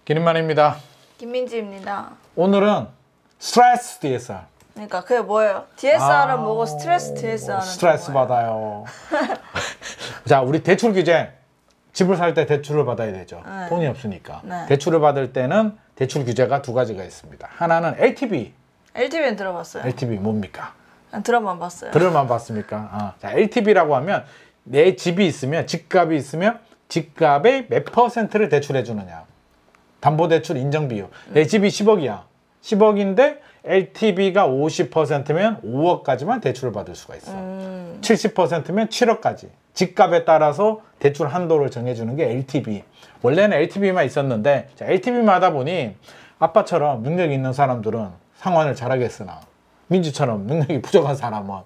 기린만입니다. 김민지입니다. 오늘은 스트레스 DSR. 그러니까 그게 뭐예요? DSR은 뭐고 스트레스 DSR은 스트레스 받아요. 자, 우리 대출 규제. 집을 살 때 대출을 받아야 되죠. 네. 돈이 없으니까. 네. 대출을 받을 때는 대출 규제가 두 가지가 있습니다. 하나는 LTV. LTV는 들어봤어요. LTV 뭡니까? 들어만 봤어요. 들어만 봤습니까? 자, LTV라고 하면 내 집이 있으면, 집값이 있으면 집값의 몇 %를 대출해 주느냐. 담보대출 인정비율. 내 집이 10억이야. 10억인데 LTV가 50%면 5억까지만 대출을 받을 수가 있어. 70%면 7억까지. 집값에 따라서 대출 한도를 정해주는 게 LTV. 원래는 LTV만 있었는데 LTV마다 보니 아빠처럼 능력이 있는 사람들은 상환을 잘하겠으나 민주처럼 능력이 부족한 사람은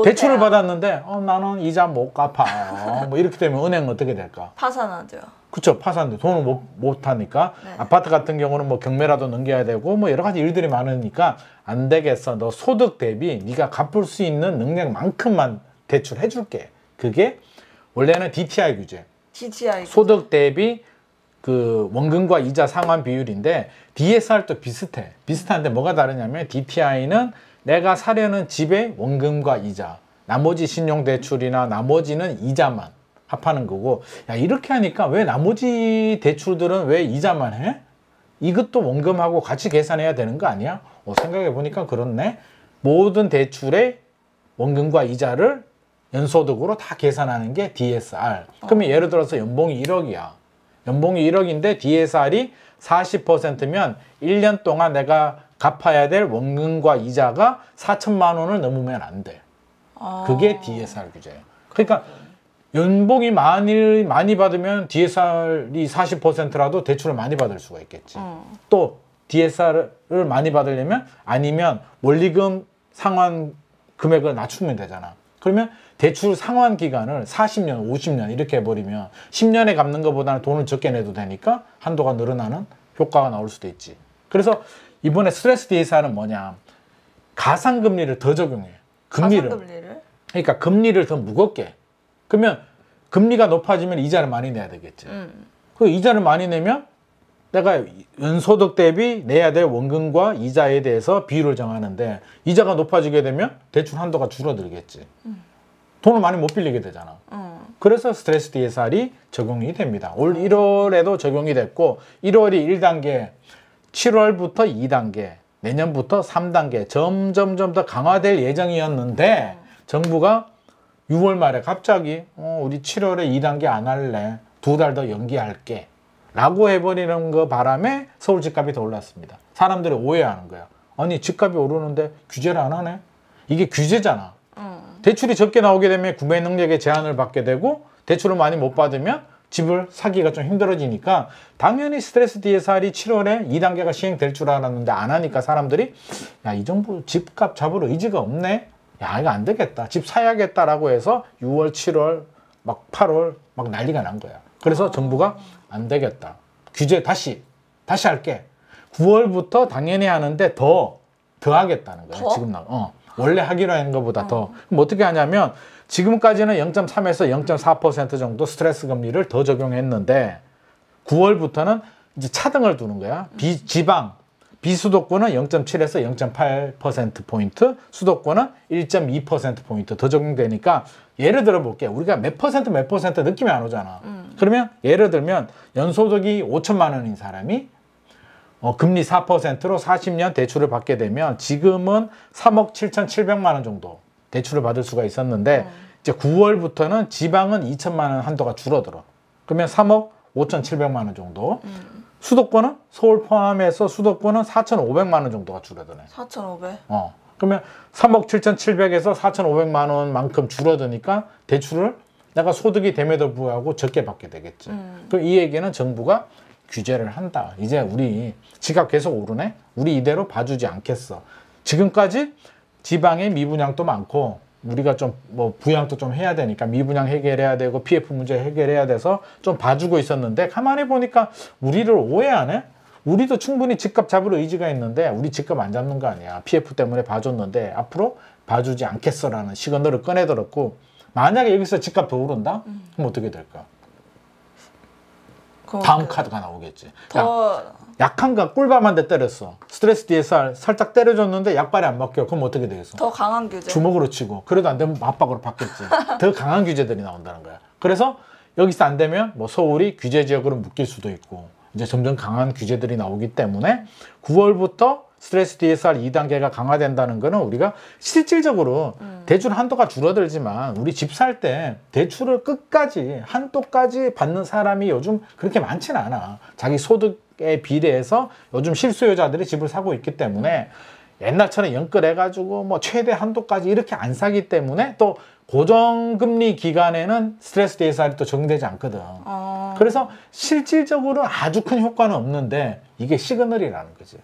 대출을 받았는데 나는 이자 못 갚아. 뭐 이렇게 되면 은행은 어떻게 될까? 파산하죠. 그쵸, 파산돼. 돈을 못 하니까. 네. 아파트 같은 경우는 뭐 경매라도 넘겨야 되고 뭐 여러 가지 일들이 많으니까 안 되겠어. 너 소득 대비 네가 갚을 수 있는 능력만큼만 대출해 줄게. 그게 원래는 DTI 규제. DTI. 소득 대비 그 원금과 이자 상환 비율인데 DSR도 비슷해. 비슷한데 뭐가 다르냐면 DTI는 내가 사려는 집의 원금과 이자, 나머지 신용대출이나 나머지는 이자만 합하는 거고, 야, 이렇게 하니까 왜 나머지 대출들은 왜 이자만 해? 이것도 원금하고 같이 계산해야 되는 거 아니야? 생각해 보니까 그렇네. 모든 대출의 원금과 이자를 연소득으로 다 계산하는 게 DSR. 그러면 예를 들어서 연봉이 1억이야. 연봉이 1억인데 DSR이 40%면 1년 동안 내가 갚아야 될 원금과 이자가 4천만 원을 넘으면 안 돼. 그게 DSR 규제예요. 그러니까 연봉이 많이 받으면 DSR이 40%라도 대출을 많이 받을 수가 있겠지. 또 DSR을 많이 받으려면 아니면 원리금 상환 금액을 낮추면 되잖아. 그러면 대출 상환 기간을 40년, 50년 이렇게 해버리면 10년에 갚는 것보다는 돈을 적게 내도 되니까 한도가 늘어나는 효과가 나올 수도 있지. 그래서 이번에 스트레스 DSR은 뭐냐? 가상금리를 더 적용해. 가상금리를? 그러니까 금리를 더 무겁게. 그러면 금리가 높아지면 이자를 많이 내야 되겠지. 그 이자를 많이 내면 내가 연소득 대비 내야 될 원금과 이자에 대해서 비율을 정하는데 이자가 높아지게 되면 대출 한도가 줄어들겠지. 돈을 많이 못 빌리게 되잖아. 그래서 스트레스 DSR이 적용이 됩니다. 올 1월에도 적용이 됐고 1월이 1단계, 7월부터 2단계, 내년부터 3단계 점점 더 강화될 예정이었는데 정부가 6월 말에 갑자기 우리 7월에 2단계 안 할래. 2달 더 연기할게. 라고 해버리는 거 바람에 서울 집값이 더 올랐습니다. 사람들이 오해하는 거야. 아니 집값이 오르는데 규제를 안 하네? 이게 규제잖아. 대출이 적게 나오게 되면 구매 능력에 제한을 받게 되고 대출을 많이 못 받으면 집을 사기가 좀 힘들어지니까 당연히 스트레스 DSR이 7월에 2단계가 시행될 줄 알았는데 안 하니까 사람들이 야, 이 정도 집값 잡을 의지가 없네? 야, 이거 안 되겠다. 집 사야겠다라고 해서 6월, 7월, 막 8월 막 난리가 난 거야. 그래서 정부가 안 되겠다. 규제 다시 할게. 9월부터 당연히 하는데 더 하겠다는 거야. 지금 원래 하기로 한 것보다 더. 그럼 어떻게 하냐면 지금까지는 0.3에서 0.4% 정도 스트레스 금리를 더 적용했는데 9월부터는 이제 차등을 두는 거야. 지방 비수도권은 0.7에서 0.8%포인트, 수도권은 1.2%포인트 더 적용되니까 예를 들어 볼게. 우리가 몇 퍼센트 느낌이 안 오잖아. 그러면 예를 들면 연소득이 5천만 원인 사람이 금리 4%로 40년 대출을 받게 되면 지금은 3억 7,700만 원 정도 대출을 받을 수가 있었는데 이제 9월부터는 지방은 2천만 원 한도가 줄어들어. 그러면 3억 5,700만 원 정도. 수도권은 서울 포함해서 수도권은 4,500만 원 정도가 줄어드네. 4,500? 그러면 3억 7,700에서 4,500만 원만큼 줄어드니까 대출을 내가 소득이 됨에도 불구하고 적게 받게 되겠지. 그럼 이 얘기는 정부가 규제를 한다. 이제 우리 집값 계속 오르네? 우리 이대로 봐주지 않겠어. 지금까지 지방의 미분양도 많고 우리가 좀 뭐 부양도 좀 해야 되니까 미분양 해결해야 되고 PF 문제 해결해야 돼서 좀 봐주고 있었는데 가만히 보니까 우리를 오해하네? 우리도 충분히 집값 잡을 의지가 있는데 우리 집값 안 잡는 거 아니야. PF 때문에 봐줬는데 앞으로 봐주지 않겠어라는 시그널을 꺼내들었고 만약에 여기서 집값 더 오른다? 그럼 어떻게 될까? 다음 카드가 나오겠지. 야, 더 약한가 꿀밤 한 대 때렸어. 스트레스 DSR 살짝 때려줬는데 약발이 안 먹혀. 그럼 어떻게 되겠어? 더 강한 규제. 주먹으로 치고. 그래도 안 되면 압박으로 받겠지. 더 강한 규제들이 나온다는 거야. 그래서 여기서 안 되면 뭐 서울이 규제 지역으로 묶일 수도 있고 이제 점점 강한 규제들이 나오기 때문에 9월부터 스트레스 DSR 2단계가 강화된다는 거는 우리가 실질적으로 대출 한도가 줄어들지만 우리 집 살 때 대출을 끝까지 한도까지 받는 사람이 요즘 그렇게 많지는 않아. 자기 소득에 비례해서 요즘 실수요자들이 집을 사고 있기 때문에 옛날처럼 연끌해가지고 뭐 최대 한도까지 이렇게 안 사기 때문에 또 고정금리 기간에는 스트레스 DSR이 또 적용되지 않거든. 그래서 실질적으로 아주 큰 효과는 없는데 이게 시그널이라는 거지.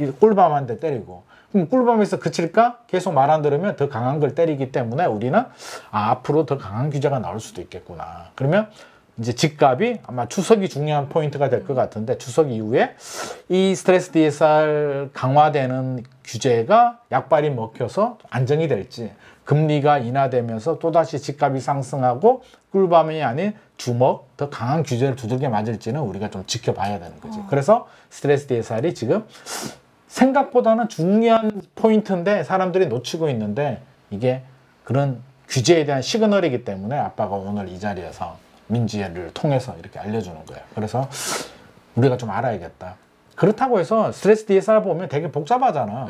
이 꿀밤 한 대 때리고. 그럼 꿀밤에서 그칠까? 계속 말 안 들으면 더 강한 걸 때리기 때문에 우리는 앞으로 더 강한 규제가 나올 수도 있겠구나. 그러면 이제 집값이 아마 추석이 중요한 포인트가 될 것 같은데 추석 이후에 이 스트레스 DSR 강화되는 규제가 약발이 먹혀서 안정이 될지 금리가 인하되면서 또다시 집값이 상승하고 꿀밤이 아닌 주먹, 더 강한 규제를 두들겨 맞을지는 우리가 좀 지켜봐야 되는 거지. 그래서 스트레스 DSR이 지금 생각보다는 중요한 포인트인데 사람들이 놓치고 있는데 이게 그런 규제에 대한 시그널이기 때문에 아빠가 오늘 이 자리에서 민지를 통해서 이렇게 알려주는 거예요. 그래서 우리가 좀 알아야겠다. 그렇다고 해서 스트레스 DSR 보면 되게 복잡하잖아.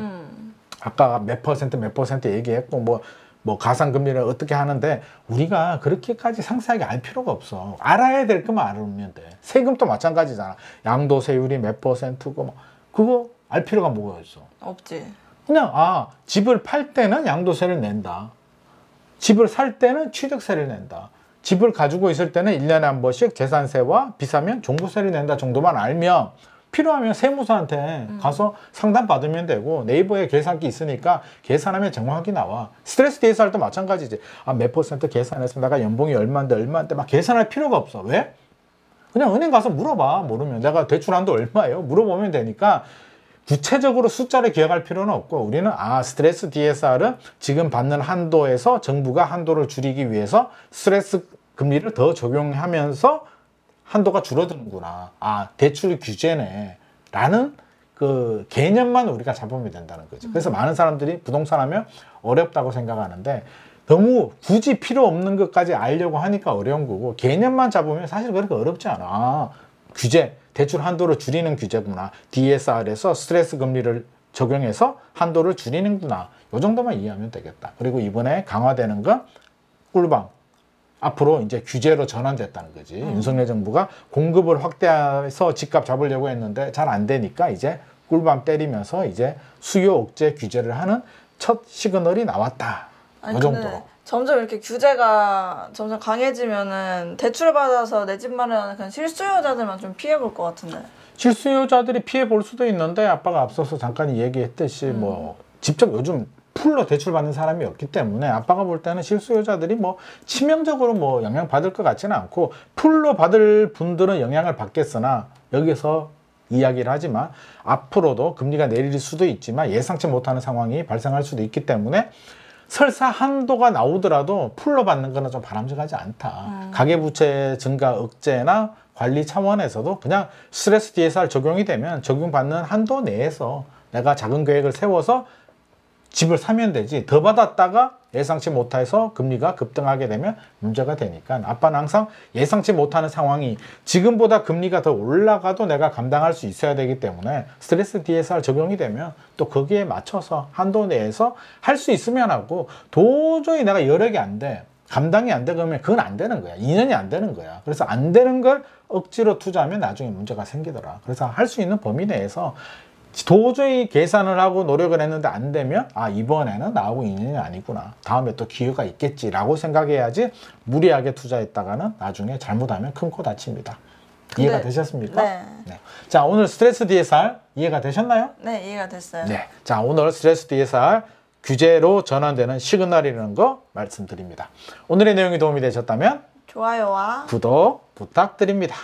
아까 몇 퍼센트 얘기했고 뭐 가상금리를 어떻게 하는데 우리가 그렇게까지 상세하게 알 필요가 없어. 알아야 될 것만 알면 돼. 세금도 마찬가지잖아. 양도세율이 몇 퍼센트고 뭐 그거 알 필요가 뭐가 있어? 없지. 그냥 집을 팔 때는 양도세를 낸다. 집을 살 때는 취득세를 낸다. 집을 가지고 있을 때는 1년에 한 번씩 재산세와 비싸면 종부세를 낸다 정도만 알면 필요하면 세무서한테 가서 상담 받으면 되고 네이버에 계산기 있으니까 계산하면 정확하게 나와. 스트레스 DSR도 마찬가지지. 몇 퍼센트 계산해서 내가 연봉이 얼마인데 막 계산할 필요가 없어. 왜? 그냥 은행 가서 물어봐. 모르면 내가 대출 한도 얼마예요? 물어보면 되니까 구체적으로 숫자를 기억할 필요는 없고 우리는 스트레스 DSR은 지금 받는 한도에서 정부가 한도를 줄이기 위해서 스트레스 금리를 더 적용하면서 한도가 줄어드는구나. 대출 규제네. 라는 그 개념만 우리가 잡으면 된다는 거죠. 그래서 많은 사람들이 부동산 하면 어렵다고 생각하는데 너무 굳이 필요 없는 것까지 알려고 하니까 어려운 거고 개념만 잡으면 사실 그렇게 어렵지 않아. 규제, 대출 한도를 줄이는 규제구나. DSR에서 스트레스 금리를 적용해서 한도를 줄이는구나. 이 정도만 이해하면 되겠다. 그리고 이번에 강화되는 건 꿀밤. 앞으로 이제 규제로 전환됐다는 거지. 윤석열 정부가 공급을 확대해서 집값 잡으려고 했는데 잘 안 되니까 이제 꿀밤 때리면서 이제 수요 억제 규제를 하는 첫 시그널이 나왔다. 이 정도로. 점점 이렇게 규제가 점점 강해지면은 대출 받아서 내 집 마련하는 그냥 실수요자들만 좀 피해 볼 것 같은데. 실수요자들이 피해 볼 수도 있는데 아빠가 앞서서 잠깐 얘기했듯이 뭐 직접 요즘 풀로 대출 받는 사람이 없기 때문에 아빠가 볼 때는 실수요자들이 뭐 치명적으로 뭐 영향 받을 것 같지는 않고 풀로 받을 분들은 영향을 받겠으나 여기서 이야기를 하지만 앞으로도 금리가 내릴 수도 있지만 예상치 못하는 상황이 발생할 수도 있기 때문에 설사 한도가 나오더라도 풀로 받는 거는 좀 바람직하지 않다. 가계부채 증가 억제나 관리 차원에서도 그냥 스트레스 DSR 적용이 되면 적용받는 한도 내에서 내가 작은 계획을 세워서 집을 사면 되지. 더 받았다가 예상치 못해서 금리가 급등하게 되면 문제가 되니까 아빠는 항상 예상치 못하는 상황이 지금보다 금리가 더 올라가도 내가 감당할 수 있어야 되기 때문에 스트레스 DSR 적용이 되면 또 거기에 맞춰서 한도 내에서 할 수 있으면 하고 도저히 내가 여력이 안 돼. 감당이 안 돼 그러면 그건 안 되는 거야. 2년이 안 되는 거야. 그래서 안 되는 걸 억지로 투자하면 나중에 문제가 생기더라. 그래서 할 수 있는 범위 내에서 도저히 계산을 하고 노력을 했는데 안 되면 이번에는 나하고 인연이 아니구나. 다음에 또 기회가 있겠지라고 생각해야지 무리하게 투자했다가는 나중에 잘못하면 큰 코 다칩니다. 이해가 되셨습니까? 네. 네. 자, 오늘 스트레스 DSR 이해가 되셨나요? 네, 이해가 됐어요. 네. 자, 오늘 스트레스 DSR 규제로 전환되는 시그널이라는 거 말씀드립니다. 오늘의 내용이 도움이 되셨다면 좋아요와 구독 부탁드립니다.